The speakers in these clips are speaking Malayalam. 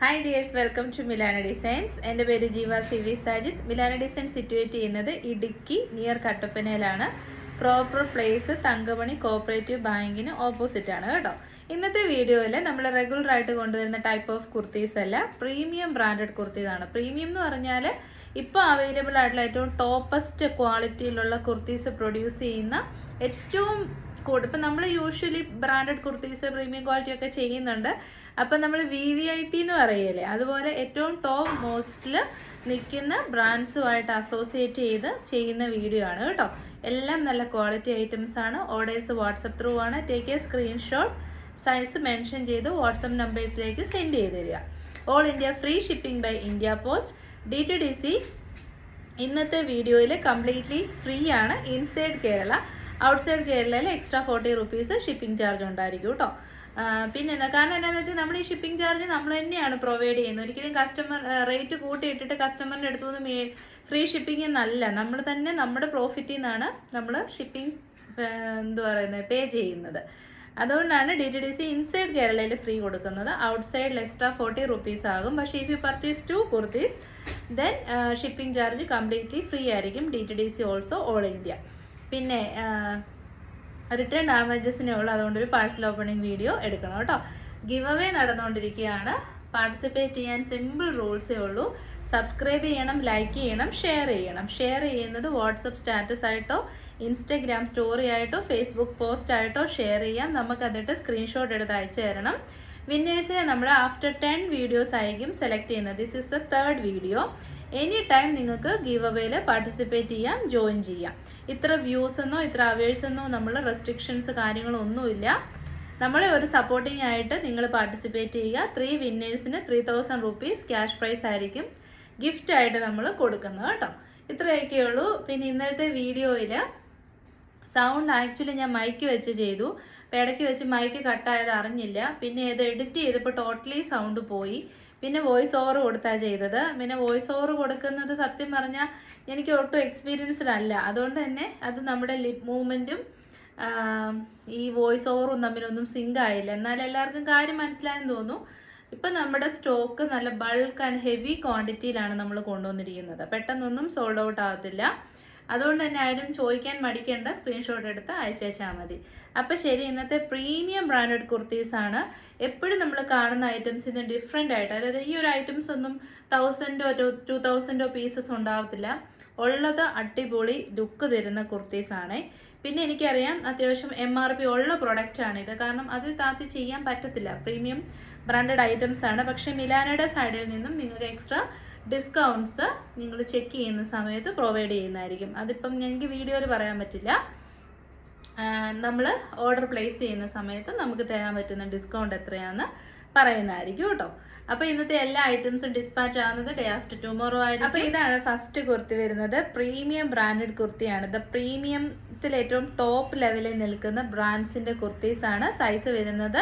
Hi dears, welcome to Milana designs. എൻ്റെ പേര് Jeeva C V Sajid. Milana designs situate ചെയ്യുന്നത് ഇടുക്കി നിയർ കട്ടപ്പനയിലാണ്. പ്രോപ്പർ പ്ലേസ് തങ്കമണി കോഓപ്പറേറ്റീവ് ബാങ്കിന് ഓപ്പോസിറ്റ് ആണ് കേട്ടോ. ഇന്നത്തെ വീഡിയോയിൽ നമ്മൾ റെഗുലർ ആയിട്ട് കൊണ്ടുവരുന്ന ടൈപ്പ് ഓഫ് കുർത്തീസ് അല്ല, പ്രീമിയം ബ്രാൻഡഡ് കുർത്തീസാണ്. പ്രീമിയം എന്ന് പറഞ്ഞാൽ ഇപ്പോൾ അവൈലബിൾ ആയിട്ടുള്ള ഏറ്റവും ടോപ്പസ്റ്റ് ക്വാളിറ്റിയിലുള്ള കുർത്തീസ് പ്രൊഡ്യൂസ് ചെയ്യുന്ന ഏറ്റവും കൂടുതൽ ഇപ്പം നമ്മൾ usually branded kurtis premium quality ഒക്കെ ചെയ്യുന്നുണ്ട്. അപ്പം നമ്മൾ VVIP എന്ന് പറയല്ലേ, അതുപോലെ ഏറ്റവും ടോപ്പ് മോസ്റ്റിൽ നിൽക്കുന്ന ബ്രാൻഡ്സുമായിട്ട് അസോസിയേറ്റ് ചെയ്ത് ചെയ്യുന്ന വീഡിയോ ആണ് കേട്ടോ. എല്ലാം നല്ല ക്വാളിറ്റി ഐറ്റംസ് ആണ്. ഓർഡേഴ്സ് വാട്സപ്പ് ത്രൂ ആണ്. Take a screenshot, size mention ചെയ്ത് വാട്സപ്പ് നമ്പേഴ്സിലേക്ക് സെൻഡ് ചെയ്ത് തരിക. All India free shipping by India post. DTDC ഇന്നത്തെ വീഡിയോയിൽ കംപ്ലീറ്റ്ലി ഫ്രീ ആണ്. ഇൻസൈഡ് കേരള, ഔട്ട്സൈഡ് കേരളയിൽ എക്സ്ട്രാ 40 rupees ഷിപ്പിംഗ് ചാർജ് ഉണ്ടായിരിക്കും കേട്ടോ. പിന്നെ എന്താ കാരണം എന്താണെന്ന് വെച്ചാൽ നമ്മൾ ഈ ഷിപ്പിംഗ് ചാർജ് നമ്മൾ തന്നെയാണ് പ്രൊവൈഡ് ചെയ്യുന്നത്. ഒരിക്കലും കസ്റ്റമർ റേറ്റ് കൂട്ടിയിട്ടിട്ട് കസ്റ്റമറിൻ്റെ അടുത്തു നിന്ന് ഫ്രീ ഷിപ്പിംഗ് എന്നല്ല, നമ്മൾ തന്നെ നമ്മുടെ പ്രോഫിറ്റിൽ നിന്നാണ് നമ്മൾ ഷിപ്പിംഗ് പേ ചെയ്യുന്നത്. അതുകൊണ്ടാണ് DTDC ഇൻസൈഡ് കേരളയിൽ ഫ്രീ കൊടുക്കുന്നത്. ഔട്ട്സൈഡിൽ എക്സ്ട്രാ 40 rupees ആകും. പക്ഷേ if you purchase 2 kurtis then shipping charge completely free ആയിരിക്കും. DTDC also all India. പിന്നെ റിട്ടേൺ ഡാമേജസിനേ ഉള്ളൂ. അതുകൊണ്ടൊരു പാഴ്സൽ ഓപ്പണിംഗ് വീഡിയോ എടുക്കണം കേട്ടോ. ഗിവ് അവേ നടന്നുകൊണ്ടിരിക്കുകയാണ്. പാർട്ടിസിപ്പേറ്റ് ചെയ്യാൻ സിമ്പിൾ റൂൾസേ ഉള്ളൂ. സബ്സ്ക്രൈബ് ചെയ്യണം, ലൈക്ക് ചെയ്യണം, ഷെയർ ചെയ്യണം. ഷെയർ ചെയ്യുന്നത് വാട്സപ്പ് സ്റ്റാറ്റസ് ആയിട്ടോ ഇൻസ്റ്റഗ്രാം സ്റ്റോറി ആയിട്ടോ ഫേസ്ബുക്ക് പോസ്റ്റ് ആയിട്ടോ ഷെയർ ചെയ്യാം. നമുക്ക് അതിട്ട് സ്ക്രീൻഷോട്ട് എടുത്ത് അയച്ചു തരണം. വിന്നേഴ്സിനെ നമ്മൾ ആഫ്റ്റർ 10 വീഡിയോസ് ആയിരിക്കും സെലക്ട് ചെയ്യുന്നത്. This is the 3rd video. Any time നിങ്ങൾക്ക് ഗീവ് അവേയിൽ പാർട്ടിസിപ്പേറ്റ് ചെയ്യാം, ജോയിൻ ചെയ്യാം. ഇത്ര വ്യൂസ് എന്നോ ഇത്ര അവേഴ്സ് എന്നോ നമ്മൾ റെസ്ട്രിക്ഷൻസ് കാര്യങ്ങളൊന്നുമില്ല. നമ്മളെ ഒരു സപ്പോർട്ടിംഗ് ആയിട്ട് നിങ്ങൾ പാർട്ടിസിപ്പേറ്റ് ചെയ്യുക. 3 വിന്നേഴ്സിന് 3000 rupees ക്യാഷ് പ്രൈസ് ആയിരിക്കും ഗിഫ്റ്റ് ആയിട്ട് നമ്മൾ കൊടുക്കുന്നത് കേട്ടോ. ഇത്രയൊക്കെ ഉള്ളൂ. പിന്നെ ഇന്നലത്തെ വീഡിയോയിൽ സൗണ്ട് ആക്ച്വലി ഞാൻ മൈക്ക് വെച്ച് ചെയ്തു. അപ്പോൾ ഇടയ്ക്ക് വെച്ച് മൈക്ക് കട്ടായത് അറിഞ്ഞില്ല. പിന്നെ ഇത് എഡിറ്റ് ചെയ്തപ്പോൾ ടോട്ടലി സൗണ്ട് പോയി. പിന്നെ വോയിസ് ഓവർ കൊടുത്താൽ ചെയ്തത്. പിന്നെ വോയിസ് ഓവർ കൊടുക്കുന്നത് സത്യം പറഞ്ഞാൽ എനിക്ക് ഒട്ടും എക്സ്പീരിയൻസ്ഡ് അല്ല. അതുകൊണ്ട് തന്നെ അത് നമ്മുടെ ലിപ് മൂവ്മെൻറ്റും ഈ വോയിസ് ഓവറും തമ്മിലൊന്നും സിങ്ക് ആയില്ല. എന്നാൽ എല്ലാവർക്കും കാര്യം മനസ്സിലായെന്ന് തോന്നുന്നു. ഇപ്പം നമ്മുടെ സ്റ്റോക്ക് നല്ല ബൾക്ക് ആൻഡ് ഹെവി ക്വാണ്ടിറ്റിയിലാണ് നമ്മൾ കൊണ്ടുവന്നിരിക്കുന്നത്. പെട്ടെന്നൊന്നും സോൾഡ് ഔട്ട് ആകത്തില്ല. അതുകൊണ്ട് തന്നെ ആരും ചോദിക്കാൻ മടിക്കേണ്ട, സ്ക്രീൻഷോട്ട് എടുത്ത് അയച്ചാൽ മതി. അപ്പം ശരി, ഇന്നത്തെ പ്രീമിയം ബ്രാൻഡഡ് കുർത്തീസ് ആണ്. എപ്പോഴും നമ്മൾ കാണുന്ന ഐറ്റംസിൽ നിന്ന് ഡിഫറെൻ്റ് ആയിട്ട്, അതായത് ഈ ഒരു ഐറ്റംസ് ഒന്നും 1000 or 2000 പീസസ് ഉണ്ടാവത്തില്ല. ഉള്ളത് അടിപൊളി ലുക്ക് തരുന്ന കുർത്തീസ് ആണ്. പിന്നെ എനിക്കറിയാം അത്യാവശ്യം MRP ഉള്ള പ്രൊഡക്റ്റ് ആണിത്. കാരണം അതിൽ താത്തി ചെയ്യാൻ പറ്റത്തില്ല. പ്രീമിയം ബ്രാൻഡഡ് ഐറ്റംസ് ആണ്. പക്ഷേ മിലാനയുടെ സൈഡിൽ നിന്നും നിങ്ങൾക്ക് എക്സ്ട്രാ ഡിസ്കൗണ്ട്സ് നിങ്ങൾ ചെക്ക് ചെയ്യുന്ന സമയത്ത് പ്രൊവൈഡ് ചെയ്യുന്നതായിരിക്കും. അതിപ്പം ഞങ്ങൾക്ക് വീഡിയോയിൽ പറയാൻ പറ്റില്ല. നമ്മൾ ഓർഡർ പ്ലേസ് ചെയ്യുന്ന സമയത്ത് നമുക്ക് തരാൻ പറ്റുന്ന ഡിസ്കൗണ്ട് എത്രയാണെന്ന് പറയുന്നതായിരിക്കും കേട്ടോ. അപ്പോൾ ഇന്നത്തെ എല്ലാ ഐറ്റംസും ഡിസ്പാച്ച് ആകുന്നത് ഡേ ആഫ്റ്റർ ടുമോറോ ആയിരിക്കും. അപ്പോൾ ഇതാണ് ഫസ്റ്റ് കുർത്തി വരുന്നത്. പ്രീമിയം ബ്രാൻഡഡ് കുർത്തിയാണ്. ദ പ്രീമിയത്തിൽ ഏറ്റവും ടോപ്പ് ലെവലിൽ നിൽക്കുന്ന ബ്രാൻഡ്സിന്റെ കുർത്തീസ് ആണ്. സൈസ് വരുന്നത്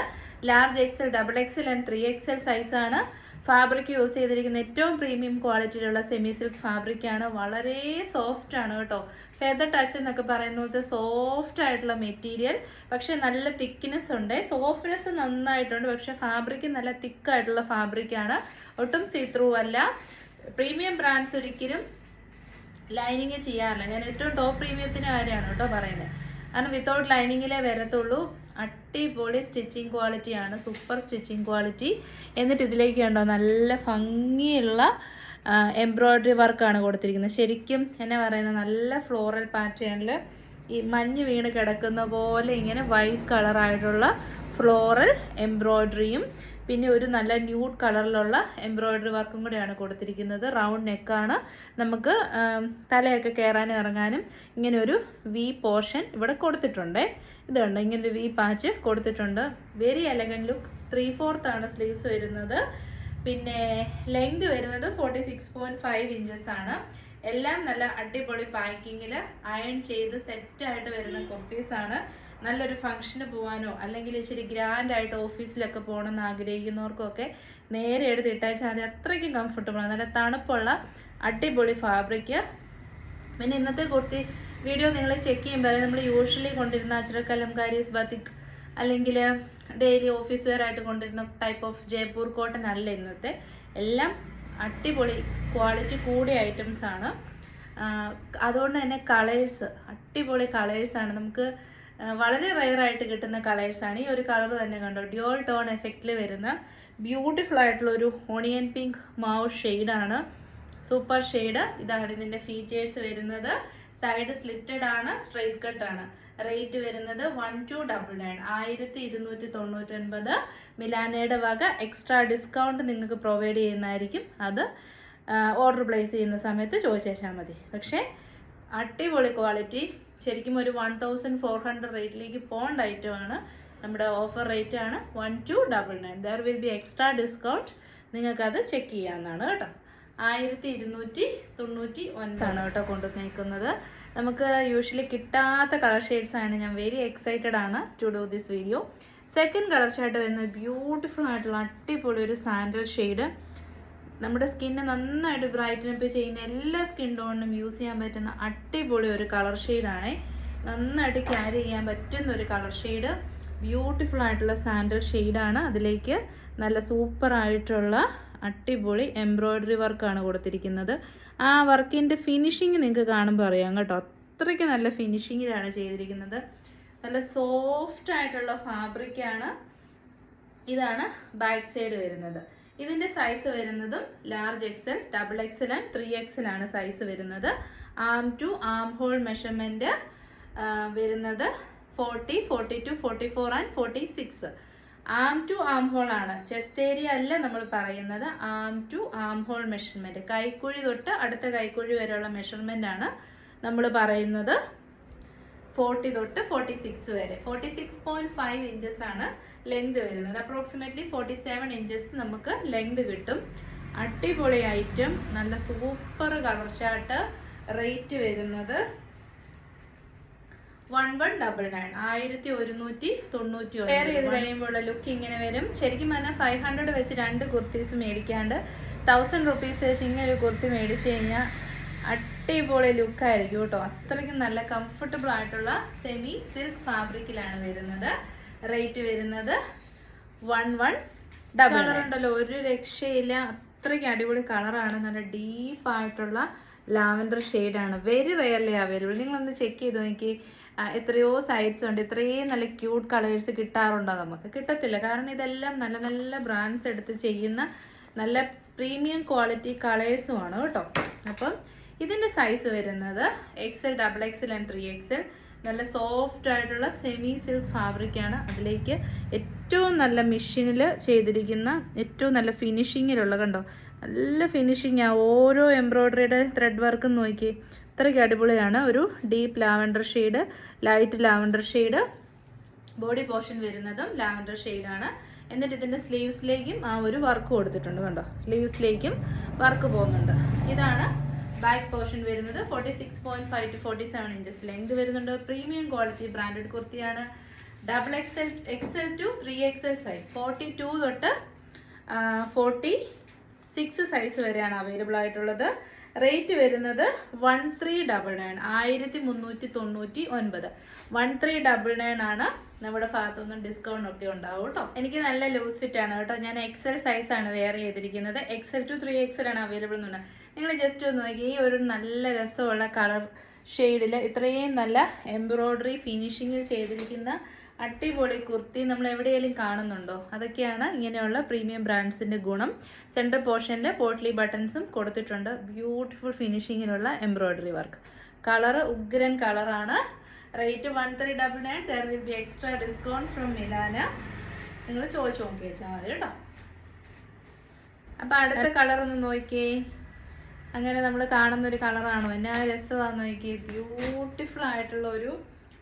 large XL, XXL and 3XL സൈസാണ്. ഫാബ്രിക് യൂസ് ചെയ്തിരിക്കുന്ന ഏറ്റവും പ്രീമിയം ക്വാളിറ്റിയിലുള്ള സെമി സിൽക്ക് ഫാബ്രിക് ആണ്. വളരെ സോഫ്റ്റ് ആണ് കേട്ടോ. ഫെദർ ടച്ച് എന്നൊക്കെ പറയുന്ന പോലത്തെ സോഫ്റ്റ് ആയിട്ടുള്ള മെറ്റീരിയൽ. പക്ഷെ നല്ല തിക്നെസ് ഉണ്ട്. സോഫ്റ്റ്നെസ് നന്നായിട്ടുണ്ട്. പക്ഷെ ഫാബ്രിക് നല്ല തിക്കായിട്ടുള്ള ഫാബ്രിക് ആണ്. ഒട്ടും സീ ത്രൂ അല്ല. പ്രീമിയം ബ്രാൻഡ്സ് ഒരിക്കലും ലൈനിങ് ചെയ്യാറില്ല. ഞാൻ ഏറ്റവും ടോപ്പ് പ്രീമിയത്തിന്റെ കാര്യമാണ് കേട്ടോ പറയുന്നത്. കാരണം വിത്തൗട്ട് ലൈനിങ്ങിലേ വരത്തുള്ളൂ. അടിപൊളി സ്റ്റിച്ചിങ് ക്വാളിറ്റിയാണ്, സൂപ്പർ സ്റ്റിച്ചിങ് ക്വാളിറ്റി. എന്നിട്ട് ഇതിലേക്ക് കണ്ടോ നല്ല ഭംഗിയുള്ള എംബ്രോയ്ഡറി വർക്കാണ് കൊടുത്തിരിക്കുന്നത്. ശരിക്കും എന്നാ പറയുന്നത്, നല്ല ഫ്ലോറൽ പാറ്റേണിൽ ഈ മഞ്ഞ് വീണ് കിടക്കുന്ന പോലെ ഇങ്ങനെ വൈറ്റ് കളറായിട്ടുള്ള ഫ്ലോറൽ എംബ്രോയ്ഡറിയും പിന്നെ ഒരു നല്ല ന്യൂഡ് കളറിലുള്ള എംബ്രോയ്ഡറി വർക്കും കൂടെയാണ് കൊടുത്തിരിക്കുന്നത്. റൗണ്ട് നെക്കാണ്. നമുക്ക് തലയൊക്കെ കയറാനും ഇറങ്ങാനും ഇങ്ങനെ ഒരു V പോർഷൻ ഇവിടെ കൊടുത്തിട്ടുണ്ട്. ഇതുണ്ട്, ഇങ്ങനെ ഒരു V പാച്ച് കൊടുത്തിട്ടുണ്ട്. Very elegant look. 3/4 ആണ് സ്ലീവ്സ് വരുന്നത്. പിന്നെ ലെങ്ത് വരുന്നത് 46.5 inches ആണ്. എല്ലാം നല്ല അടിപൊളി പാക്കിങ്ങിൽ അയൺ ചെയ്ത് സെറ്റായിട്ട് വരുന്ന കുർത്തീസാണ്. നല്ലൊരു ഫംഗ്ഷന് പോകാനോ അല്ലെങ്കിൽ ഇച്ചിരി ഗ്രാൻഡ് ആയിട്ട് ഓഫീസിലൊക്കെ പോകണമെന്ന് ആഗ്രഹിക്കുന്നവർക്കൊക്കെ നേരെ എടുത്ത് ഇട്ടാച്ചാൽ അത് അത്രയ്ക്കും കംഫർട്ടബിൾ ആണ്. നല്ല തണുപ്പുള്ള അടിപൊളി ഫാബ്രിക്. പിന്നെ ഇന്നത്തെ കുർത്തി വീഡിയോ നിങ്ങൾ ചെക്ക് ചെയ്യുമ്പോൾ നമ്മൾ യൂഷ്വലി കൊണ്ടിരുന്ന അജ്രക് കലംകാരീസ് ബത്തിക് അല്ലെങ്കിൽ ഡെയിലി ഓഫീസ് വെയർ ആയിട്ട് കൊണ്ടുവരുന്ന ടൈപ്പ് ഓഫ് ജയ്പൂർ കോട്ടൺ അല്ല ഇന്നത്തെ. എല്ലാം അടിപൊളി ക്വാളിറ്റി കൂടിയ ഐറ്റംസ് ആണ്. അതുകൊണ്ട് തന്നെ കളേഴ്സ് അടിപൊളി കളേഴ്സാണ്. നമുക്ക് വളരെ റെയർ ആയിട്ട് കിട്ടുന്ന കളേഴ്സാണ്. ഈ ഒരു കളർ തന്നെ കണ്ടോ, ഡ്യുവൽ ടോൺ എഫക്റ്റിൽ വരുന്ന ബ്യൂട്ടിഫുൾ ആയിട്ടുള്ള ഒരു ഓണിയൻ പിങ്ക് മാവ് ഷെയ്ഡാണ്. Super shade. ഇതാണ് ഇതിൻ്റെ ഫീച്ചേഴ്സ് വരുന്നത്. സൈഡ് സ്ലിറ്റഡ് ആണ്, സ്ട്രെയിറ്റ് കട്ട് ആണ്. റേറ്റ് വരുന്നത് 1299, 1299. മിലാനയുടെ വക എക്സ്ട്രാ ഡിസ്കൗണ്ട് നിങ്ങൾക്ക് പ്രൊവൈഡ് ചെയ്യുന്നതായിരിക്കും. അത് ഓർഡർ പ്ലേസ് ചെയ്യുന്ന സമയത്ത് ചോദിച്ചാൽ മതി. പക്ഷേ അടിപൊളി ക്വാളിറ്റി. ശരിക്കും ഒരു 1400 റേറ്റിലേക്ക് പോകേണ്ട ഐറ്റമാണ്. നമ്മുടെ ഓഫർ റേറ്റ് ആണ് 1299. There will be extra discount. നിങ്ങൾക്കത് ചെക്ക് ചെയ്യാവുന്നതാണ് കേട്ടോ. 1299 ആണ് കേട്ടോ കൊണ്ടുവന്നേക്കുന്നത്. നമുക്ക് യൂഷ്വലി കിട്ടാത്ത കളർ ഷെയ്ഡ്സ് ആണ്. ഞാൻ വെരി എക്സൈറ്റഡ് ആണ് to do this video. Second colour shade വരുന്നത് ബ്യൂട്ടിഫുൾ ആയിട്ടുള്ള അടിപൊളി ഒരു സാൻഡൽ ഷെയ്ഡ്. നമ്മുടെ സ്കിന്നെ നന്നായിട്ട് ബ്രൈറ്റനപ്പ് ചെയ്യുന്ന എല്ലാ സ്കിൻ ടോണിനും യൂസ് ചെയ്യാൻ പറ്റുന്ന അടിപൊളി ഒരു കളർ ഷെയ്ഡാണ്. നന്നായിട്ട് ക്യാരി ചെയ്യാൻ പറ്റുന്ന ഒരു കളർ ഷെയ്ഡ്. ബ്യൂട്ടിഫുൾ ആയിട്ടുള്ള സാൻഡൽ ഷെയ്ഡാണ്. അതിലേക്ക് നല്ല സൂപ്പർ ആയിട്ടുള്ള അടിപൊളി എംബ്രോയ്ഡറി വർക്കാണ് കൊടുത്തിരിക്കുന്നത്. ആ വർക്കിൻ്റെ ഫിനിഷിങ് നിങ്ങൾക്ക് കാണുമ്പോൾ അറിയാം കേട്ടോ. അത്രയ്ക്ക് നല്ല ഫിനിഷിങ്ങിലാണ് ചെയ്തിരിക്കുന്നത്. നല്ല സോഫ്റ്റ് ആയിട്ടുള്ള ഫാബ്രിക്കാണ്. ഇതാണ് ബാക്ക് സൈഡ് വരുന്നത്. ഇതിൻ്റെ സൈസ് വരുന്നതും large XL, double XL and 3XL ആണ് സൈസ് വരുന്നത്. Arm to arm hole measurement വരുന്നത് 40, 42, 44 and 46. Arm to arm hole ആണ്, ചെസ്റ്റ് ഏരിയ അല്ല നമ്മൾ പറയുന്നത്. Arm to arm hole measurement, കൈക്കുഴി തൊട്ട് അടുത്ത കൈക്കുഴി വരെയുള്ള മെഷർമെൻ്റ് ആണ് നമ്മൾ പറയുന്നത്. 40 തൊട്ട് 46 വരെ. 46.5 ഇഞ്ചസ് ആണ് ലെങ്ത് വരുന്നത്. അപ്രോക്സിമേറ്റ്ലി 47 ഇഞ്ചസ് നമുക്ക് ലെങ്ത് കിട്ടും. അടിപൊളി ഐറ്റം, നല്ല സൂപ്പർ കളർ ചാർട്ട്. റേറ്റ് വരുന്നത് 1199, 1199. വെയർ ചെയ്ത് കഴിയുമ്പോൾ ലുക്ക് ഇങ്ങനെ വരും. ശരിക്കും പറഞ്ഞാൽ 500 വെച്ച് 2 കുർത്തീസ് മേടിക്കാണ്ട് 1000 റുപ്പീസ് വെച്ച് ഇങ്ങനെ ഒരു കുർത്തി മേടിച്ചു കഴിഞ്ഞാൽ അടിപൊളി ലുക്കായിരിക്കും കേട്ടോ. അത്രയ്ക്കും നല്ല കംഫർട്ടബിൾ ആയിട്ടുള്ള സെമി സിൽക്ക് ഫാബ്രിക്കിലാണ് വരുന്നത്. റേറ്റ് വരുന്നത് 1199. കളർ ഉണ്ടല്ലോ, ഒരു രക്ഷയില്ല. അത്രയ്ക്ക് അടിപൊളി കളറാണ്. നല്ല ഡീപ്പായിട്ടുള്ള ലാവൻഡർ ഷെയ്ഡാണ്. Very rarely available. നിങ്ങളൊന്ന് ചെക്ക് ചെയ്ത് നോക്കി. എത്രയോ സൈറ്റ്സ് ഉണ്ട്. ഇത്രയും നല്ല ക്യൂട്ട് കളേഴ്സ് കിട്ടാറുണ്ടോ? നമുക്ക് കിട്ടത്തില്ല. കാരണം ഇതെല്ലാം നല്ല നല്ല ബ്രാൻഡ്സ് എടുത്ത് ചെയ്യുന്ന നല്ല പ്രീമിയം ക്വാളിറ്റി കളേഴ്സുമാണ് കേട്ടോ. അപ്പം ഇതിൻ്റെ സൈസ് വരുന്നത് XL, XXL ആൻഡ് 3XL. നല്ല സോഫ്റ്റ് ആയിട്ടുള്ള സെമി സിൽക്ക് ഫാബ്രിക്കാണ്. അതിലേക്ക് ഏറ്റവും നല്ല മെഷീനിൽ ചെയ്തിരിക്കുന്ന ഏറ്റവും നല്ല ഫിനിഷിങ്ങിലുള്ള, കണ്ടോ, നല്ല ഫിനിഷിങ്ങാണ്. ഓരോ എംബ്രോയ്ഡറിയുടെ ത്രെഡ് വർക്കും നോക്കി അത്രയ്ക്ക് അടിപൊളിയാണ്. ഒരു deep lavender shade, light lavender shade. Body portion വരുന്നതും ലാവൻഡർ ഷെയ്ഡാണ്. എന്നിട്ട് ഇതിൻ്റെ സ്ലീവ്സിലേക്കും ആ ഒരു വർക്ക് കൊടുത്തിട്ടുണ്ട്. കണ്ടോ, സ്ലീവ്സിലേക്കും വർക്ക് പോകുന്നുണ്ട്. ഇതാണ് ബാക്ക് പോർഷൻ വരുന്നത്. 46.5 to 47 ഇഞ്ചസ് ലെങ്ത് വരുന്നുണ്ട്. പ്രീമിയം ക്വാളിറ്റി ബ്രാൻഡഡ് കുർത്തിയാണ്. XL to 3XL സൈസ്, 42 തൊട്ട് 46 സൈസ് വരെയാണ് അവൈലബിൾ ആയിട്ടുള്ളത്. റേറ്റ് വരുന്നത് 1399, 1399. 1399 ആണ്. നമ്മുടെ ഭാഗത്തുനിന്നും ഡിസ്കൗണ്ട് ഒക്കെ ഉണ്ടാവും കേട്ടോ. എനിക്ക് നല്ല ലൂസ് ഫിറ്റ് ആണ് കേട്ടോ. ഞാൻ XL സൈസ് ആണ് വെയർ ചെയ്തിരിക്കുന്നത്. XL to 3XL ആണ് അവൈലബിൾ എന്നുണ്ട്. നിങ്ങൾ ജസ്റ്റ് ഒന്ന് നോക്കി. ഈ ഒരു നല്ല രസമുള്ള കളർ ഷെയ്ഡിൽ ഇത്രയും നല്ല എംബ്രോയ്ഡറി ഫിനിഷിങ്ങിൽ ചെയ്തിരിക്കുന്ന അടിപൊളി കുർത്തി നമ്മൾ എവിടെയെങ്കിലും കാണുന്നുണ്ടോ? അതൊക്കെയാണ് ഇങ്ങനെയുള്ള പ്രീമിയം ബ്രാൻഡ്സിൻ്റെ ഗുണം. സെൻറ്റർ പോർഷനിൽ പോട്ട്ലി ബട്ടൺസും കൊടുത്തിട്ടുണ്ട്. ബ്യൂട്ടിഫുൾ ഫിനിഷിങ്ങിലുള്ള എംബ്രോയ്ഡറി വർക്ക്. കളറ് ഉഗ്രൻ കളറാണ്. Rate 1399. There will be extra discount from Milana. നിങ്ങൾ ചോദിച്ചു നോക്കി വെച്ചാൽ മതി കേട്ടോ. അപ്പം അടുത്ത കളർ ഒന്ന് നോക്കിയേ. അങ്ങനെ നമ്മൾ കാണുന്നൊരു കളറാണോ? എന്നാ രസമാണെന്ന് നോക്കിയേ. ബ്യൂട്ടിഫുൾ ആയിട്ടുള്ള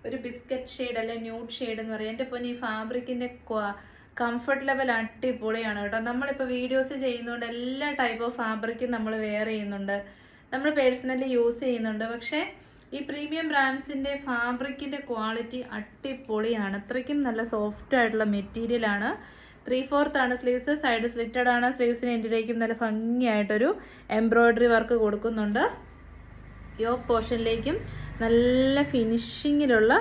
ഒരു ബിസ്ക്കറ്റ് ഷെയ്ഡ് അല്ലെ ന്യൂഡ് ഷെയ്ഡ് എന്ന് പറയും. എൻ്റെ പൊന്നി, ഈ ഫാബ്രിക്കിൻ്റെ കംഫർട്ട് ലെവൽ അടിപൊളിയാണ് കേട്ടോ. നമ്മളിപ്പോൾ വീഡിയോസ് ചെയ്യുന്നതുകൊണ്ട് എല്ലാ ടൈപ്പ് ഓഫ് ഫാബ്രിക്കും നമ്മൾ വെയർ ചെയ്യുന്നുണ്ട്, നമ്മൾ പേഴ്സണലി യൂസ് ചെയ്യുന്നുണ്ട്. പക്ഷേ ഈ പ്രീമിയം ബ്രാൻഡ്സിൻ്റെ ഫാബ്രിക്കിൻ്റെ ക്വാളിറ്റി അടിപൊളിയാണ്. അത്രയ്ക്കും നല്ല സോഫ്റ്റ് ആയിട്ടുള്ള മെറ്റീരിയലാണ്. 3/4 ആണ് സ്ലീവ്സ്. സൈഡ് സ്ലിറ്റഡ് ആണ്. സ്ലീവ്സിന് എൻഡിലേക്കും നല്ല ഭംഗിയായിട്ടൊരു എംബ്രോയ്ഡറി വർക്ക് കൊടുക്കുന്നുണ്ട്. യോക്ക് പോർഷനിലേക്കും നല്ല ഫിനിഷിങ്ങിലുള്ള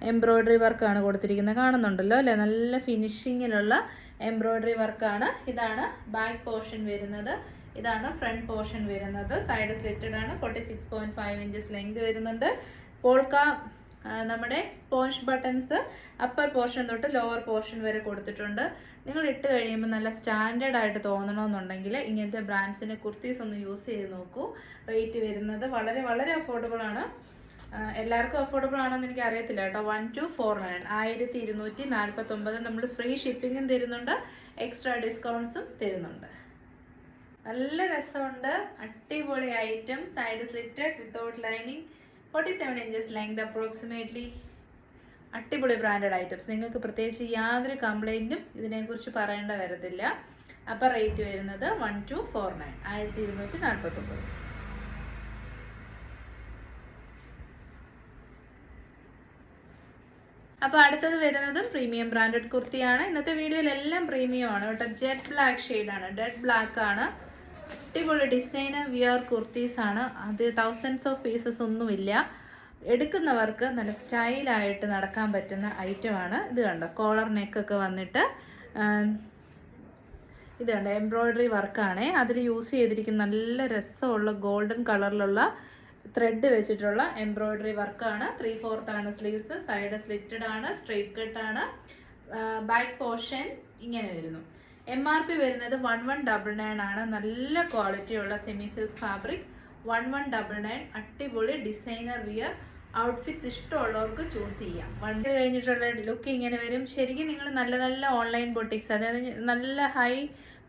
എംബ്രോയ്ഡറി വർക്കാണ് കൊടുത്തിരിക്കുന്നത്. കാണുന്നുണ്ടല്ലോ അല്ലേ? നല്ല ഫിനിഷിങ്ങിലുള്ള എംബ്രോയ്ഡറി വർക്കാണ്. ഇതാണ് ബാക്ക് പോർഷൻ വരുന്നത്. ഇതാണ് ഫ്രണ്ട് പോർഷൻ വരുന്നത്. സൈഡ് സ്ലിറ്റഡ് ആണ്. 46.5 ഇഞ്ചസ് ലെങ്ത് വരുന്നുണ്ട്. പോൾക്ക നമ്മുടെ സ്പോഞ്ച് ബട്ടൺസ് അപ്പർ പോർഷൻ തൊട്ട് ലോവർ പോർഷൻ വരെ കൊടുത്തിട്ടുണ്ട്. നിങ്ങൾ ഇട്ട് കഴിയുമ്പോൾ നല്ല സ്റ്റാൻഡേർഡ് ആയിട്ട് തോന്നണമെന്നുണ്ടെങ്കിൽ ഇങ്ങനത്തെ ബ്രാൻഡ്സിൻ്റെ കുർത്തീസ് ഒന്ന് യൂസ് ചെയ്ത് നോക്കൂ. റേറ്റ് വരുന്നത് വളരെ വളരെ അഫോർഡബിൾ ആണ്. എല്ലാവർക്കും അഫോർഡബിൾ ആണെന്ന് എനിക്ക് അറിയത്തില്ല കേട്ടോ. 1249 1249. നമ്മൾ ഫ്രീ ഷിപ്പിങ്ങും തരുന്നുണ്ട്, എക്സ്ട്രാ ഡിസ്കൗണ്ട്സും തരുന്നുണ്ട്. നല്ല രസമുണ്ട്, അടിപൊളി item. Side slitted without lining, 47 inches length approximately. അടിപൊളി ബ്രാൻഡഡ് ഐറ്റംസ്. നിങ്ങൾക്ക് പ്രത്യേകിച്ച് യാതൊരു കംപ്ലൈൻറ്റും ഇതിനെക്കുറിച്ച് പറയേണ്ട വരത്തില്ല. അപ്പോൾ റേറ്റ് വരുന്നത് 1249 1249. അപ്പോൾ അടുത്തത് വരുന്നതും പ്രീമിയം ബ്രാൻഡഡ് കുർത്തിയാണ്. ഇന്നത്തെ വീഡിയോയിൽ എല്ലാം പ്രീമിയം ആണ് കേട്ടോ. ജെറ്റ് ബ്ലാക്ക് ഷെയ്ഡാണ്, ഡെഡ് ബ്ലാക്ക് ആണ്. അടിപൊളി ഡിസൈനർ വിയർ കുർത്തീസ് ആണ്. അത് തൗസൻഡ്സ് ഓഫ് പീസസ് ഒന്നുമില്ല. എടുക്കുന്നവർക്ക് നല്ല സ്റ്റൈലായിട്ട് നടക്കാൻ പറ്റുന്ന ഐറ്റമാണ്. ഇത് കണ്ടോ, കോളർ നെക്കൊക്കെ വന്നിട്ട് ഇത് കണ്ടോ, എംബ്രോയ്ഡറി വർക്കാണ്. അതിൽ യൂസ് ചെയ്തിരിക്കുന്ന നല്ല രസമുള്ള ഗോൾഡൻ കളറിലുള്ള ത്രെഡ് വെച്ചിട്ടുള്ള എംബ്രോയ്ഡറി വർക്കാണ്. 3/4 ആണ് സ്ലീവ്സ്. സൈഡ് സ്ലിറ്റഡ് ആണ്, സ്ട്രെയിറ്റ് കട്ട് ആണ്. ബാക്ക് പോർഷൻ ഇങ്ങനെ വരുന്നു. MRP വരുന്നത് 1199 ആണ്. നല്ല ക്വാളിറ്റിയുള്ള സെമി സിൽക്ക് ഫാബ്രിക്. 1199. അടിപൊളി ഡിസൈനർ വിയർ ഔട്ട്ഫിറ്റ്സ് ഇഷ്ടമുള്ളവർക്ക് ചൂസ് ചെയ്യാം. വണ്ടി കഴിഞ്ഞിട്ടുള്ള ലുക്ക് ഇങ്ങനെ വരും. ശരിക്കും നിങ്ങൾ നല്ല നല്ല ഓൺലൈൻ ബൊട്ടിക്സ്, അതായത് നല്ല ഹൈ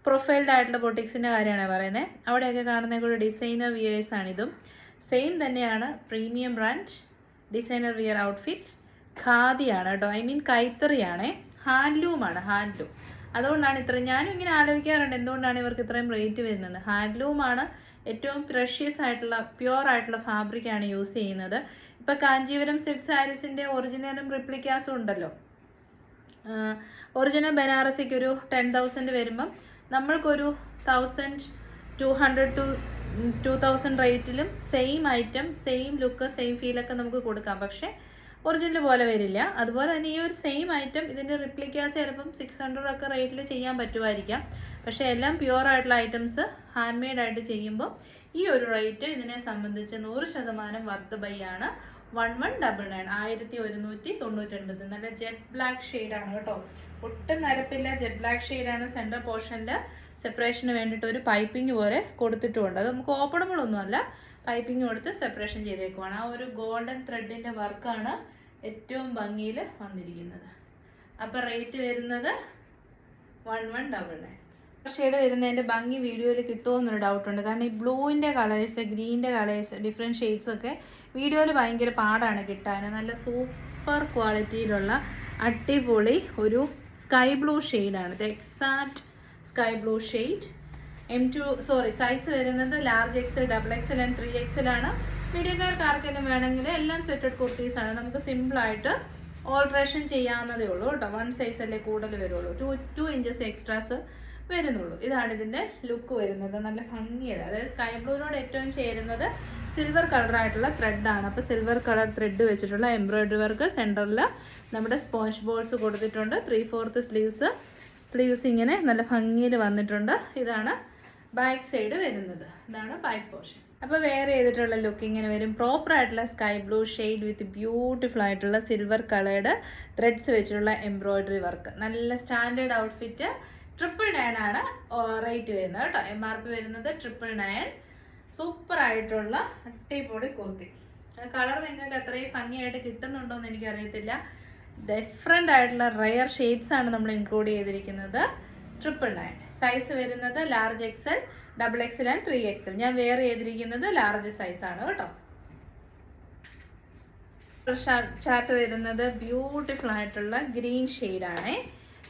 പ്രൊഫൈൽഡ് ആയിട്ടുള്ള ബൊട്ടിക്സിൻ്റെ കാര്യമാണ് പറയുന്നത്. അവിടെയൊക്കെ കാണുന്ന കൂടെ ഡിസൈനർ വിയേഴ്സ് ആണിതും. സെയിം തന്നെയാണ്. Premium brand designer wear outfit. ഖാദിയാണ് കേട്ടോ, ഐ മീൻ കൈത്തറിയാണേ, ഹാൻഡ്ലൂമാണ്. ഹാൻഡ്ലൂം. അതുകൊണ്ടാണ് ഇത്രയും, ഞാനും ഇങ്ങനെ ആലോചിക്കാറുണ്ട് എന്തുകൊണ്ടാണ് ഇവർക്ക് ഇത്രയും റേറ്റ് വരുന്നത്. ഹാൻഡ്ലൂമാണ്. ഏറ്റവും പ്രഷ്യസ് ആയിട്ടുള്ള പ്യുവർ ആയിട്ടുള്ള ഫാബ്രിക്കാണ് യൂസ് ചെയ്യുന്നത്. ഇപ്പം കാഞ്ചീപുരം സിൽക്ക് സാരീസിൻ്റെ ഒറിജിനലും റിപ്ലിക്കാസും ഉണ്ടല്ലോ. ഒറിജിനൽ ബനാറസിക്ക് ഒരു 10,000 വരുമ്പം നമ്മൾക്കൊരു 1,200 to 2,000 റേറ്റിലും same item, same look, same ഫീലൊക്കെ നമുക്ക് കൊടുക്കാം. പക്ഷേ ഒറിജിനൽ പോലെ വരില്ല. അതുപോലെ തന്നെ ഈ ഒരു സെയിം ഐറ്റം ഇതിൻ്റെ റിപ്ലിക്കാസ് ചിലപ്പം 600 ഒക്കെ റേറ്റിൽ ചെയ്യാൻ പറ്റുമായിരിക്കാം. പക്ഷേ എല്ലാം പ്യുവർ ആയിട്ടുള്ള ഐറ്റംസ് ഹാൻഡ് മെയ്ഡ് ആയിട്ട് ചെയ്യുമ്പോൾ ഈ ഒരു റേറ്റ് ഇതിനെ സംബന്ധിച്ച് 100% വർത്ത് ബൈ ആണ്. 1199 1199. നല്ല ജെറ്റ് ബ്ലാക്ക് ഷെയ്ഡാണ് കേട്ടോ. ഒട്ടും നരപ്പില്ല. ജെറ്റ് ബ്ലാക്ക് ഷെയ്ഡാണ്. സെൻറ്റർ പോർഷനിൽ സെപ്പറേഷന് വേണ്ടിയിട്ട് ഒരു പൈപ്പിംഗ് പോലെ കൊടുത്തിട്ടുമുണ്ട്. അത് നമുക്ക് ഓപ്പണബിൾ ഒന്നുമല്ല, പൈപ്പിംഗ് കൊടുത്ത് സെപ്പറേഷൻ ചെയ്തേക്കുവാണ്. ആ ഒരു ഗോൾഡൻ ത്രെഡിൻ്റെ വർക്കാണ് ഏറ്റവും ഭംഗിയിൽ വന്നിരിക്കുന്നത്. അപ്പോൾ റേറ്റ് വരുന്നത് 1199. ഷെയ്ഡ് വരുന്നതിൻ്റെ ഭംഗി വീഡിയോയിൽ കിട്ടുമോ എന്നൊരു ഡൗട്ടുണ്ട്. കാരണം ഈ ബ്ലൂവിൻ്റെ കളേഴ്സ്, ഗ്രീൻ്റെ കളേഴ്സ്, ഡിഫറെൻറ്റ് ഷെയ്ഡ്സൊക്കെ വീഡിയോയിൽ ഭയങ്കര പാടാണ് കിട്ടാൻ. നല്ല സൂപ്പർ ക്വാളിറ്റിയിലുള്ള അടിപൊളി ഒരു സ്കൈ ബ്ലൂ ഷെയ്ഡാണ്. ഇത് exact sky blue shade. Size വരുന്നത് large XL, XXL and 3XL ആണ്. മീഡിയക്കാർക്ക് ആർക്കെങ്കിലും വേണമെങ്കിൽ എല്ലാം സെറ്റഡ് കുർത്തീസാണ്. നമുക്ക് സിമ്പിളായിട്ട് ഓൾട്രേഷൻ ചെയ്യാവുന്നതേ ഉള്ളൂ കേട്ടോ. 1 സൈസല്ലേ കൂടുതൽ വരുള്ളൂ. 2 ഇഞ്ചസ് എക്സ്ട്രാസ് വരുന്നുള്ളൂ. ഇതാണ് ഇതിൻ്റെ ലുക്ക് വരുന്നത്. നല്ല ഭംഗിയാണ്. അതായത് സ്കൈ ബ്ലൂവിനോട് ഏറ്റവും ചേരുന്നത് സിൽവർ കളറായിട്ടുള്ള ത്രെഡാണ്. അപ്പോൾ സിൽവർ കളർ ത്രെഡ് വെച്ചിട്ടുള്ള എംബ്രോയ്ഡറി വർക്ക്. സെൻറ്ററിൽ നമ്മുടെ സ്പോഞ്ച് ബോൾസ് കൊടുത്തിട്ടുണ്ട്. 3/4 സ്ലീവ്സ് ഇങ്ങനെ നല്ല ഭംഗിയിൽ വന്നിട്ടുണ്ട്. ഇതാണ് ബാക്ക് സൈഡ് വരുന്നത്. ഇതാണ് ബാക്ക് പോർഷൻ. അപ്പോൾ വേറെ ചെയ്തിട്ടുള്ള ലുക്ക് ഇങ്ങനെ വരും. പ്രോപ്പർ ആയിട്ടുള്ള സ്കൈ ബ്ലൂ ഷെയ്ഡ് വിത്ത് ബ്യൂട്ടിഫുൾ ആയിട്ടുള്ള സിൽവർ കളേർഡ് ത്രെഡ്സ് വെച്ചിട്ടുള്ള എംബ്രോയ്ഡറി വർക്ക്. നല്ല സ്റ്റാൻഡേർഡ് ഔട്ട്ഫിറ്റ്. 999 ആണ് റേറ്റ് വരുന്നത് കേട്ടോ. MRP വരുന്നത് 999. സൂപ്പർ ആയിട്ടുള്ള അടിപൊളി കുർത്തി. കളർ നിങ്ങൾക്ക് അത്രയും ഭംഗിയായിട്ട് കിട്ടുന്നുണ്ടോ എന്ന് എനിക്കറിയത്തില്ല. ഡിഫറെൻ്റ് ആയിട്ടുള്ള റെയർ ഷെയ്ഡ്സ് ആണ് നമ്മൾ ഇൻക്ലൂഡ് ചെയ്തിരിക്കുന്നത്. 999. സൈസ് വരുന്നത് large XL, XXL and 3XL. ഞാൻ വെയർ ചെയ്തിരിക്കുന്നത് ലാർജ് സൈസാണ് കേട്ടോ. ചാർട്ട് വരുന്നത് ബ്യൂട്ടിഫുൾ ആയിട്ടുള്ള ഗ്രീൻ ഷെയ്ഡാണേ.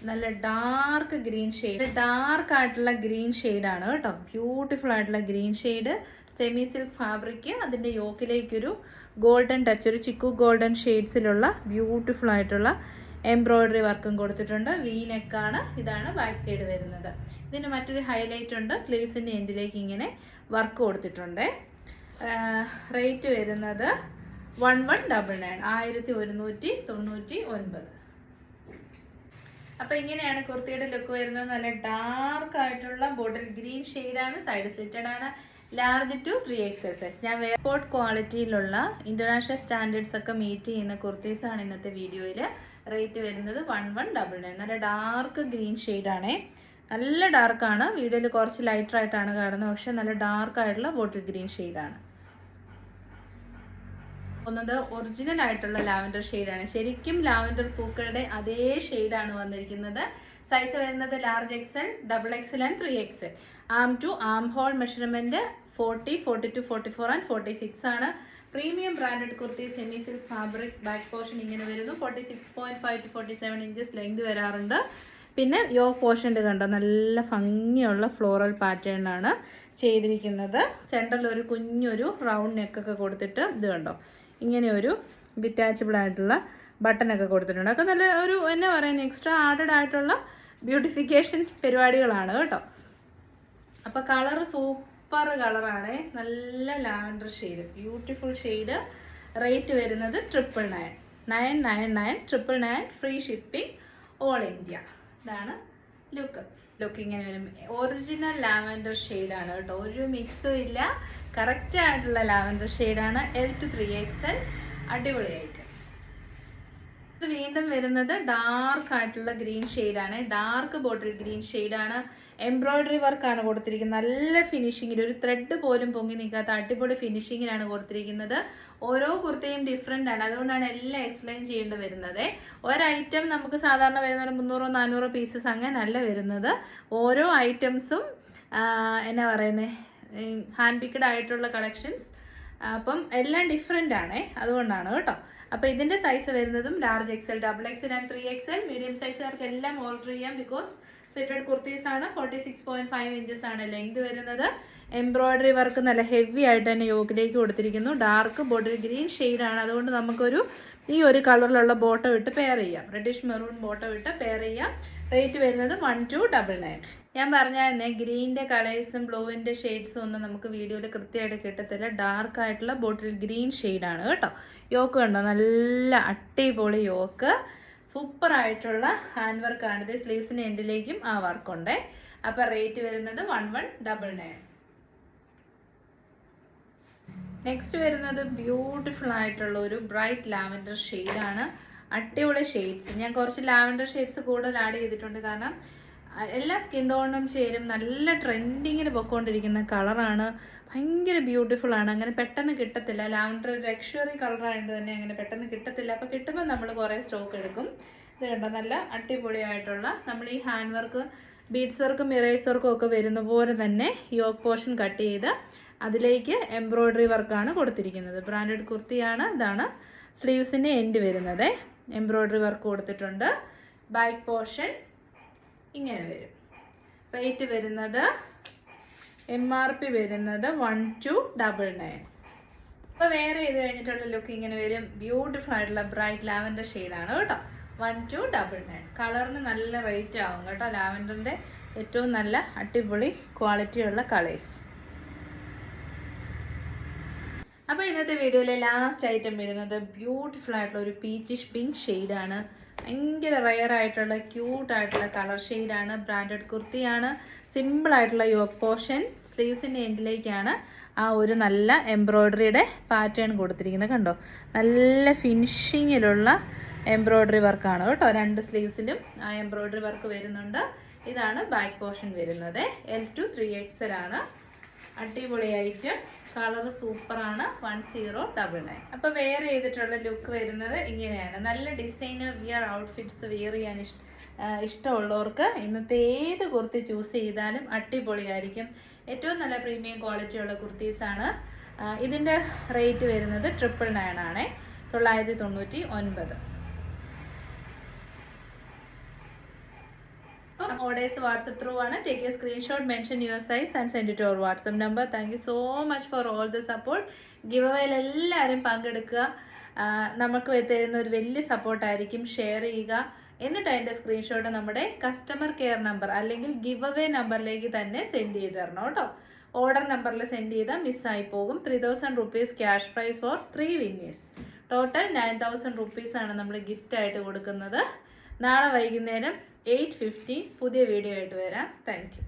നല്ല ഡാർക്ക് ഗ്രീൻ ഷെയ്ഡ്, ഡാർക്ക് ആയിട്ടുള്ള ഗ്രീൻ ഷെയ്ഡാണ് കേട്ടോ. ബ്യൂട്ടിഫുൾ ആയിട്ടുള്ള green shade. Semi silk fabric. അതിൻ്റെ യോക്കിലേക്കൊരു ഗോൾഡൻ ടച്ച്, ഒരു ചിക്കു ഗോൾഡൻ ഷെയ്ഡ്സിലുള്ള ബ്യൂട്ടിഫുൾ ആയിട്ടുള്ള എംബ്രോയ്ഡറി വർക്കും കൊടുത്തിട്ടുണ്ട്. വി നെക്കാണ്. ഇതാണ് ബാക്ക് സൈഡ് വരുന്നത്. ഇതിന് മറ്റൊരു ഹൈലൈറ്റ് ഉണ്ട്. സ്ലീവ്സിൻ്റെ എൻഡിലേക്ക് ഇങ്ങനെ വർക്ക് കൊടുത്തിട്ടുണ്ട്. റേറ്റ് വരുന്നത് 1199 1199. അപ്പൊ ഇങ്ങനെയാണ് കുർത്തിയുടെ ലുക്ക് വരുന്നത്. നല്ല ഡാർക്ക് ആയിട്ടുള്ള ബോട്ടിൽ ഗ്രീൻ ഷെയ്ഡാണ്, സൈഡ് സ്ലിറ്റഡ് ആണ്, ലാർജ് ടു 3XL സൈസ്. ഞാൻ എക്സ്പോർട്ട് ക്വാളിറ്റിയിലുള്ള ഇന്റർനാഷണൽ സ്റ്റാൻഡേർഡ്സ് ഒക്കെ മീറ്റ് ചെയ്യുന്ന കുർത്തീസ് ആണ് ഇന്നത്തെ വീഡിയോയിൽ. റേറ്റ് വരുന്നത് 1199. നല്ല ഡാർക്ക് ഗ്രീൻ ഷെയ്ഡാണേ, നല്ല ഡാർക്കാണ്. വീഡിയോയിൽ കുറച്ച് ലൈറ്റർ ആയിട്ടാണ് കാണുന്നത്, പക്ഷെ നല്ല ഡാർക്ക് ആയിട്ടുള്ള ബോട്ടിൽ ഗ്രീൻ ഷെയ്ഡാണ്. ഒന്നത് ഒറിജിനൽ ആയിട്ടുള്ള ലാവൻഡർ ഷെയ്ഡാണ്, ശരിക്കും ലാവൻഡർ പൂക്കളുടെ അതേ ഷെയ്ഡാണ് വന്നിരിക്കുന്നത്. സൈസ് വരുന്നത് large XL, XXL and 3XL. Arm to arm hole measurement 40, 42, 44 and 46 ആണ്. Premium branded kurti, semi silk fabric. Back portion ഇങ്ങനെ വരുന്നു. 46.5 to 47 ഇഞ്ചസ് ലെങ്ത് വരാറുണ്ട്. പിന്നെ യോക്ക് പോർഷൻ്റെ കണ്ടോ, നല്ല ഭംഗിയുള്ള ഫ്ലോറൽ പാറ്റേണാണ് ചെയ്തിരിക്കുന്നത്. സെൻറ്ററിൽ ഒരു കുഞ്ഞൊരു റൗണ്ട് നെക്കൊക്കെ കൊടുത്തിട്ട് ഇത് കണ്ടോ, ഇങ്ങനെ ഒരു ഡിറ്റാച്ചബിൾ ആയിട്ടുള്ള ബട്ടനൊക്കെ കൊടുത്തിട്ടുണ്ട്. അതൊക്കെ നല്ല ഒരു എന്നാ പറയുന്നത്, എക്സ്ട്രാ ആഡഡ് ആയിട്ടുള്ള ബ്യൂട്ടിഫിക്കേഷൻ പരിപാടികളാണ് കേട്ടോ. അപ്പോൾ കളറ് സൂപ്പർ കളറാണ്, നല്ല lavender shade, beautiful shade. Rate വരുന്നത് 999 ഫ്രീ ഷിപ്പിംഗ് ഓൾ ഇന്ത്യ. ഇതാണ് ലുക്ക് ഇങ്ങനെ വരും. ഒറിജിനൽ ലാവൻഡർ ഷെയ്ഡാണ് കേട്ടോ, ഒരു മിക്സും ഇല്ല, കറക്റ്റ് ആയിട്ടുള്ള ലാവൻഡർ ഷെയ്ഡാണ്. L to 3XL, അടിപൊളിയായിട്ട്. ഇത് വീണ്ടും വരുന്നത് ഡാർക്ക് ആയിട്ടുള്ള ഗ്രീൻ ഷെയ്ഡാണ്, ഡാർക്ക് ബോട്ടിൽ ഗ്രീൻ ഷെയ്ഡാണ്. എംബ്രോയിഡറി വർക്കാണ് കൊടുത്തിരിക്കുന്നത്, നല്ല ഫിനിഷിങ്ങിൽ, ഒരു ത്രെഡ് പോലും പൊങ്ങി നിൽക്കാത്ത അടിപൊളി ഫിനിഷിങ്ങിലാണ് കൊടുത്തിരിക്കുന്നത്. ഓരോ കുർത്തയും ഡിഫറെൻ്റ് ആണ്, അതുകൊണ്ടാണ് എല്ലാം എക്സ്പ്ലെയിൻ ചെയ്യേണ്ടി വരുന്നത്. ഒരൈറ്റം നമുക്ക് സാധാരണ വരുന്ന 300-400 പീസസ് അങ്ങനെയല്ല വരുന്നത്. ഓരോ ഐറ്റംസും എന്നാ പറയുന്നത്, ഹാൻഡ് പിക്ഡ് ആയിട്ടുള്ള കളക്ഷൻസ്. അപ്പം എല്ലാം ഡിഫറെൻ്റ് ആണേ, അതുകൊണ്ടാണ് കേട്ടോ. അപ്പോൾ ഇതിൻ്റെ സൈസ് വരുന്നതും large XL, XXL and 3XL. Medium സൈസുകാർക്ക് എല്ലാം ഓർഡർ ചെയ്യാം, ബിക്കോസ് സ്ലിറ്റഡ് കുർത്തീസ് ആണ്. 46.5 ഇഞ്ചസ് ആണ് ലെങ്ത് വരുന്നത്. എംബ്രോയിഡറി വർക്ക് നല്ല ഹെവി ആയിട്ട് തന്നെ യോക്കിലേക്ക് കൊടുത്തിരിക്കുന്നു. ഡാർക്ക് ബോട്ടിൽ ഗ്രീൻ ഷെയ്ഡാണ്, അതുകൊണ്ട് നമുക്കൊരു ഈ ഒരു കളറിലുള്ള ബോട്ടം ഇട്ട് പെയർ ചെയ്യാം, റെഡിഷ് മെറൂൺ ബോട്ടം ഇട്ട് പെയർ ചെയ്യാം. റേറ്റ് വരുന്നത് 1299. ഞാൻ പറഞ്ഞാൽ ഗ്രീനിൻ്റെ കളേഴ്സും ബ്ലൂവിൻ്റെ ഷെയ്ഡ്സും ഒന്നും നമുക്ക് വീഡിയോയിൽ കൃത്യമായിട്ട് കിട്ടത്തില്ല. ഡാർക്ക് ആയിട്ടുള്ള ബോട്ടിൽ ഗ്രീൻ ഷെയ്ഡാണ് കേട്ടോ. യോക്ക് കണ്ടോ, നല്ല അടിപൊളി യോക്ക്, സൂപ്പർ ആയിട്ടുള്ള ഹാൻഡ് വർക്കാണിത്. സ്ലീവ്സിൻ്റെ എൻഡിലേക്കും ആ വർക്കുണ്ട്. അപ്പോൾ റേറ്റ് വരുന്നത് 1199. നെക്സ്റ്റ് വരുന്നത് ബ്യൂട്ടിഫുൾ ആയിട്ടുള്ള ഒരു ബ്രൈറ്റ് ലാവൻഡർ ഷെയ്ഡാണ്. അടിപൊളി ഷെയ്ഡ്സ്, ഞാൻ കുറച്ച് ലാവൻഡർ ഷെയ്ഡ്സ് കൂടുതൽ ആഡ് ചെയ്തിട്ടുണ്ട്, കാരണം എല്ലാ സ്കിൻ ടോണിനും ചേരും. നല്ല ട്രെൻഡിങ്ങിന് പൊയ്ക്കൊണ്ടിരിക്കുന്ന കളറാണ്, ഭയങ്കര ബ്യൂട്ടിഫുൾ ആണ്. അങ്ങനെ പെട്ടെന്ന് കിട്ടത്തില്ല, ലാവൻഡർ ലക്ഷറി കളറായതുകൊണ്ട് തന്നെ അങ്ങനെ പെട്ടെന്ന് കിട്ടത്തില്ല. അപ്പോൾ കിട്ടുമ്പോൾ നമ്മൾ കുറേ സ്റ്റോക്ക് എടുക്കും. ഇത് കണ്ടോ, നല്ല അടിപൊളിയായിട്ടുള്ള, നമ്മൾ ഈ ഹാൻഡ് വർക്ക്, ബീഡ്സ് വർക്കും മിറേഴ്സ് വർക്കും ഒക്കെ വരുന്ന പോലെ തന്നെ യോക്ക് പോർഷൻ കട്ട് ചെയ്ത് അതിലേക്ക് എംബ്രോയിഡറി വർക്കാണ് കൊടുത്തിരിക്കുന്നത്. ബ്രാൻഡഡ് കുർത്തിയാണ്. ഇതാണ് സ്ലീവ്സിൻ്റെ എൻഡ് വരുന്നത്, എംബ്രോയിഡറി വർക്ക് കൊടുത്തിട്ടുണ്ട്. ബാക്ക് പോർഷൻ ഇങ്ങനെ വരും. റേറ്റ് വരുന്നത് MRP വരുന്നത് 1299. അപ്പോൾ വേറെ ഇത് കഴിഞ്ഞിട്ടുള്ള ലുക്ക് ഇങ്ങനെ വരും. ബ്യൂട്ടിഫുൾ ആയിട്ടുള്ള ബ്രൈറ്റ് ലാവൻഡർ ഷെയ്ഡാണ് കേട്ടോ. 1299. കളറിന് നല്ല റേറ്റ് ആവും കേട്ടോ. ലാവൻഡറിൻ്റെ ഏറ്റവും നല്ല അടിപൊളി ക്വാളിറ്റിയുള്ള കളേഴ്സ്. അപ്പോൾ ഇന്നത്തെ വീഡിയോയിലെ ലാസ്റ്റ് ഐറ്റം വരുന്നത് ബ്യൂട്ടിഫുൾ ആയിട്ടുള്ള ഒരു പീച്ചിഷ് പിങ്ക് ഷെയ്ഡാണ്. ഭയങ്കര റയർ ആയിട്ടുള്ള ക്യൂട്ടായിട്ടുള്ള കളർ ഷെയ്ഡാണ്. ബ്രാൻഡഡ് കുർത്തിയാണ്. സിമ്പിൾ ആയിട്ടുള്ള യോക്ക് പോർഷൻ, സ്ലീവ്സിൻ്റെ എൻഡിലേക്കാണ് ആ ഒരു നല്ല എംബ്രോയ്ഡറിയുടെ പാറ്റേൺ കൊടുത്തിരിക്കുന്നത്. കണ്ടോ, നല്ല ഫിനിഷിങ്ങിലുള്ള എംബ്രോയ്ഡറി വർക്കാണ് കേട്ടോ. രണ്ട് സ്ലീവ്സിലും ആ എംബ്രോയ്ഡറി വർക്ക് വരുന്നുണ്ട്. ഇതാണ് ബാക്ക് പോർഷൻ വരുന്നത്. L to 3XL ആണ്. അടിപൊളിയായിട്ട് കളർ സൂപ്പറാണ്. 1099. അപ്പോൾ വെയർ ചെയ്തിട്ടുള്ള ലുക്ക് വരുന്നത് ഇങ്ങനെയാണ്. നല്ല ഡിസൈനർ വിയർ ഔട്ട്ഫിറ്റ്സ് വെയർ ചെയ്യാൻ ഇഷ്ടമുള്ളവർക്ക് ഇന്നത്തെ ഏത് കുർത്തി ചൂസ് ചെയ്താലും അടിപൊളിയായിരിക്കും. ഏറ്റവും നല്ല പ്രീമിയം ക്വാളിറ്റിയുള്ള കുർത്തീസാണ്. ഇതിൻ്റെ റേറ്റ് വരുന്നത് 999 ആണ്, 999. Orders WhatsApp through ആണ്. Take a screenshot, mention your size and send it to our WhatsApp number. Thank you so much for all the support. Give away എല്ലാവരും പങ്കെടുക്കുക. നമുക്ക് തരുന്ന ഒരു വലിയ സപ്പോർട്ടായിരിക്കും. ഷെയർ ചെയ്യുക. എന്നിട്ട് അതിൻ്റെ സ്ക്രീൻഷോട്ട് നമ്മുടെ കസ്റ്റമർ കെയർ നമ്പർ അല്ലെങ്കിൽ ഗിവ് അവേ നമ്പറിലേക്ക് തന്നെ സെൻഡ് ചെയ്ത് തരണം കേട്ടോ. ഓർഡർ നമ്പറിൽ സെൻഡ് ചെയ്താൽ മിസ്സായി പോകും. 3000 rupees cash prize for 3 winners. Total 9000 റുപ്പീസാണ് നമ്മൾ ഗിഫ്റ്റ് ആയിട്ട് കൊടുക്കുന്നത്. നാളെ വൈകുന്നേരം 8:15 പുതിയ വീഡിയോ ആയിട്ട് വരാം. Thank you.